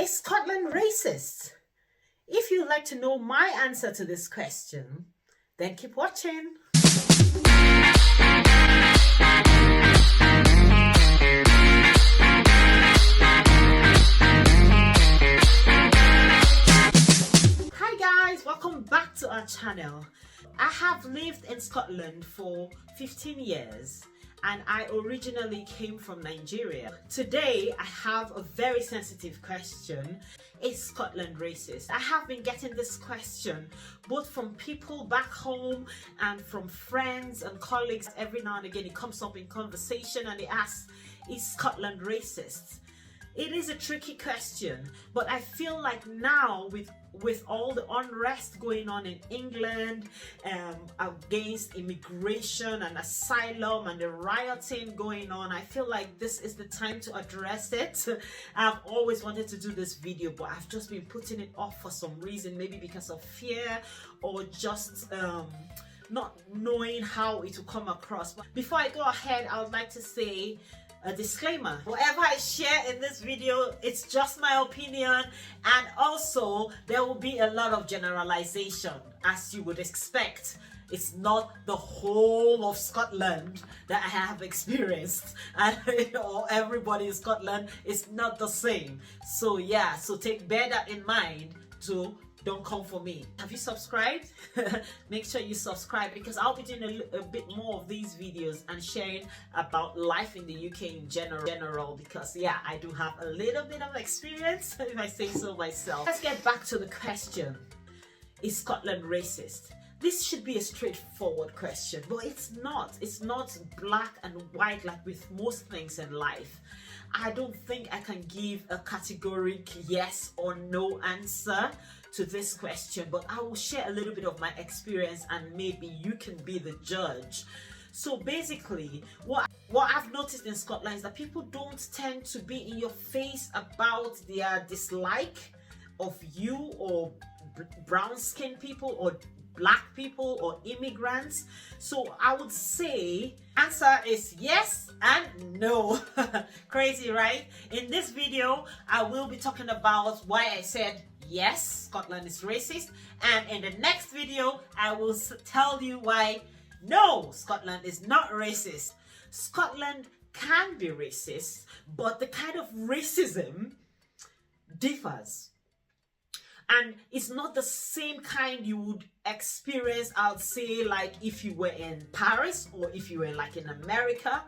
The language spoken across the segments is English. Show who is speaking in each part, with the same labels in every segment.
Speaker 1: Is Scotland racist? If you'd like to know my answer to this question, then keep watching. Hi guys, welcome back to our channel. I have lived in Scotland for 15 years. And I originally came from Nigeria. Today, I have a very sensitive question. Is Scotland racist? I have been getting this question both from people back home and from friends and colleagues. Every now and again, it comes up in conversation and they ask, is Scotland racist? It is a tricky question, but I feel like now with all the unrest going on in England against immigration and asylum and the rioting going on, I feel like this is the time to address it. I've always wanted to do this video, but I've just been putting it off for some reason, maybe because of fear or just not knowing how it will come across. But before I go ahead, I would like to say a disclaimer. Whatever I share in this video, it's just my opinion, and also there will be a lot of generalization, as you would expect. It's not the whole of Scotland that I have experienced, and or everybody in Scotland is not the same. So yeah, so bear that in mind too. Don't come for me. Have you subscribed? Make sure you subscribe, because I'll be doing a bit more of these videos and sharing about life in the UK in general, because yeah, I do have a little bit of experience, if I say so myself. Let's get back to the question. Is Scotland racist? This should be a straightforward question, but it's not. It's not black and white like with most things in life. I don't think I can give a categorical yes or no answer to this question, but I will share a little bit of my experience and maybe you can be the judge. So basically, what I've noticed in Scotland is that people don't tend to be in your face about their dislike of you or brown skinned people or black people or immigrants. So I would say answer is yes and no. Crazy, right? In this video, I will be talking about why I said yes, Scotland is racist, and in the next video, I will tell you why no, Scotland is not racist. Scotland can be racist, but the kind of racism differs. And it's not the same kind you would experience, I'd say, like if you were in Paris or if you were like in America.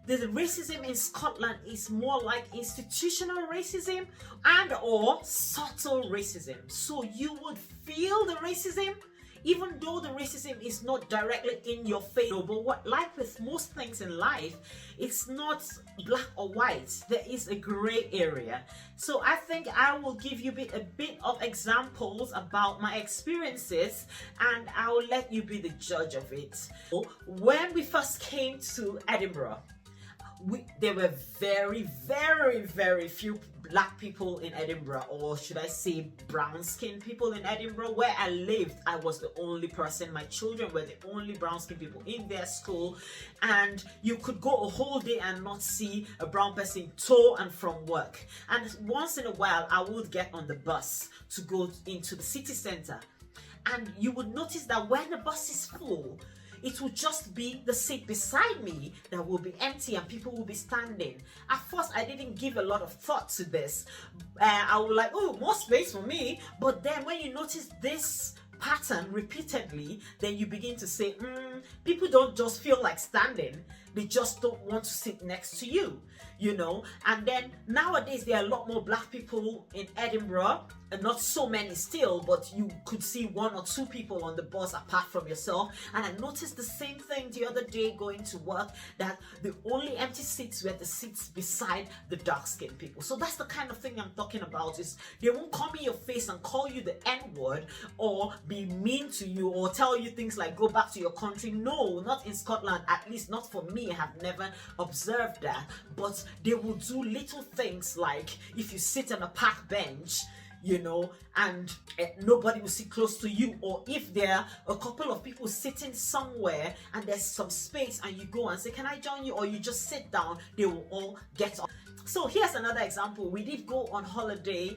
Speaker 1: The racism in Scotland is more like institutional racism and or subtle racism. So you would feel the racism even though the racism is not directly in your face. But what, like with most things in life, it's not black or white. There is a gray area. So I think I will give you a bit of examples about my experiences, and I will let you be the judge of it. When we first came to Edinburgh, there were very, very, very few black people in Edinburgh, or should I say brown-skinned people in Edinburgh. Where I lived, I was the only person. My children were the only brown-skinned people in their school, and you could go a whole day and not see a brown person to and from work. And once in a while, I would get on the bus to go into the city center, and you would notice that when the bus is full, it will just be the seat beside me that will be empty and people will be standing. At first, I didn't give a lot of thought to this. I was like, oh, more space for me. But then when you notice this pattern repeatedly, then you begin to say, people don't just feel like standing. They just don't want to sit next to you, you know. And then nowadays, there are a lot more black people in Edinburgh, and not so many still, but you could see one or two people on the bus apart from yourself. And I noticed the same thing the other day going to work, that the only empty seats were the seats beside the dark-skinned people. So that's the kind of thing I'm talking about. Is they won't come in your face and call you the N-word or be mean to you or tell you things like go back to your country. No, not in Scotland, at least not for me. I have never observed that. But they will do little things like if you sit on a park bench, you know, and nobody will sit close to you, or if there are a couple of people sitting somewhere and there's some space and you go and say, can I join you, or you just sit down, they will all get up. So here's another example. We did go on holiday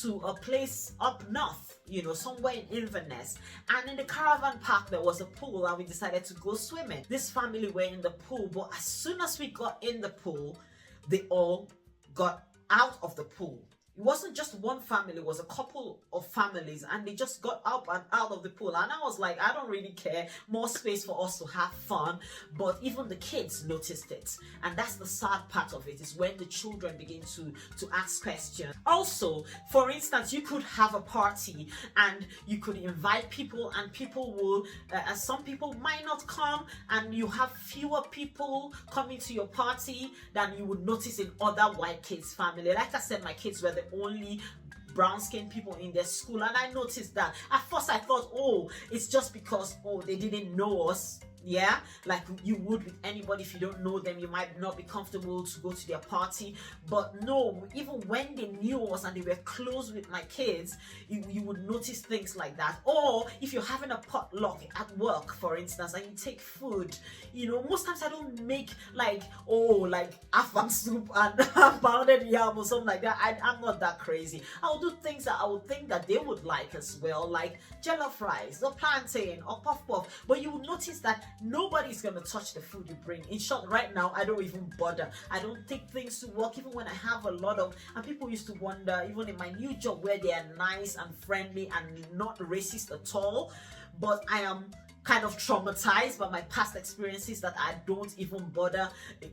Speaker 1: to a place up north, somewhere in Inverness, and in the caravan park there was a pool, and we decided to go swimming. This family were in the pool, but as soon as we got in the pool, they all got out of the pool. It wasn't just one family, it was a couple of families, and they just got up and out of the pool. And I was like, I don't really care, more space for us to have fun. But even the kids noticed it, and that's the sad part of it, is when the children begin to ask questions. Also, for instance, you could have a party and you could invite people, and people will some people might not come, and you have fewer people coming to your party than you would notice in other white kids family. Like I said, my kids were the only brown skinned people in their school, and I noticed that. At first I thought, oh, it's just because they didn't know us. Yeah, like you would with anybody. If you don't know them, you might not be comfortable to go to their party. But no, even when they knew us and they were close with my kids, you would notice things like that. Or if you're having a potluck at work, for instance, and you take food, most times I don't make like afang soup and pounded yam or something like that. I'm not that crazy. I'll do things that I would think that they would like as well, like jollof rice or plantain or puff puff. But you will notice that nobody's gonna touch the food you bring. In short, right now I don't even bother. I don't take things to work, even when I have a lot of, and people used to wonder, even in my new job where they are nice and friendly and not racist at all, but I am kind of traumatized by my past experiences that I don't even bother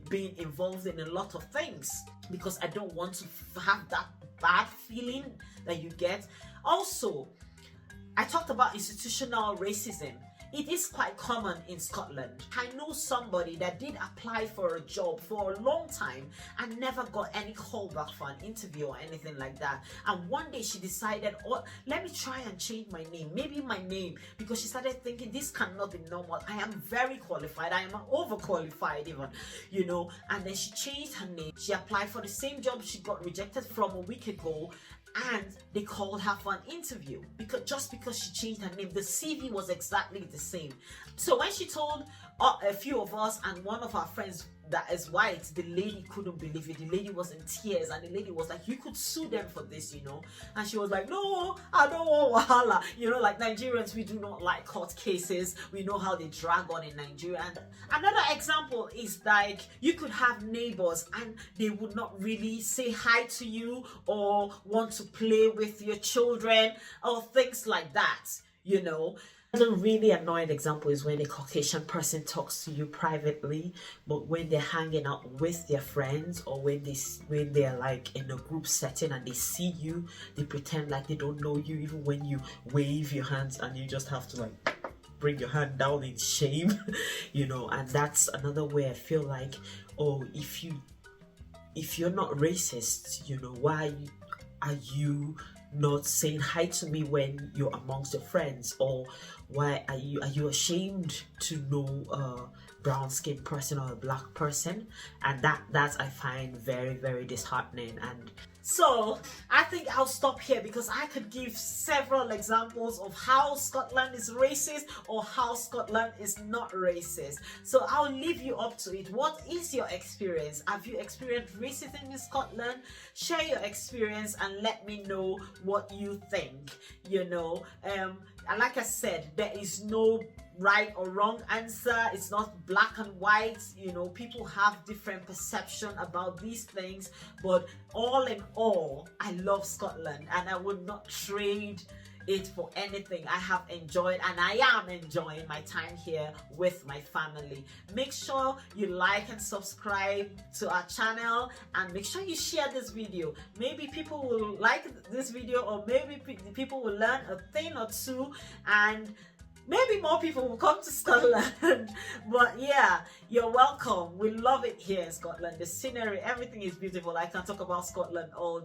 Speaker 1: being involved in a lot of things, because I don't want to have that bad feeling that you get. Also, I talked about institutional racism. It is quite common in Scotland. I know somebody that did apply for a job for a long time and never got any call back for an interview or anything like that. And one day she decided, oh, let me try and change my name. Maybe my name, because she started thinking, this cannot be normal. I am very qualified. I am overqualified even, And then she changed her name. She applied for the same job she got rejected from a week ago, and they called her for an interview because she changed her name. The CV was exactly the same. So when she told a few of us and one of our friends that is white, the lady couldn't believe it. The lady was in tears, and the lady was like, you could sue them for this, And she was like, no, I don't want wahala. Like Nigerians, we do not like court cases. We know how they drag on in Nigeria. And another example is like, you could have neighbors and they would not really say hi to you or want to play with your children or things like that, Another really annoying example is when a Caucasian person talks to you privately, but when they're hanging out with their friends, or when they're like in a group setting and they see you, they pretend like they don't know you, even when you wave your hands and you just have to like bring your hand down in shame, and that's another way I feel like, oh, if you're not racist, why are you not saying hi to me when you're amongst your friends? Or why are you ashamed to know a brown skinned person or a black person? And that I find very, very disheartening. And so I think I'll stop here, because I could give several examples of how Scotland is racist or how Scotland is not racist. So I'll leave you up to it. What is your experience? Have you experienced racism in Scotland? Share your experience and let me know what you think. And like I said, there is no right or wrong answer. It's not black and white. People have different perception about these things, but all in all, I love Scotland and I would not trade it for anything. I have enjoyed, and I am enjoying my time here with my family. Make sure you like and subscribe to our channel, and make sure you share this video. Maybe people will like this video, or maybe people will learn a thing or two, and maybe more people will come to Scotland. But yeah, you're welcome. We love it here in Scotland. The scenery, everything is beautiful. I can talk about Scotland all day.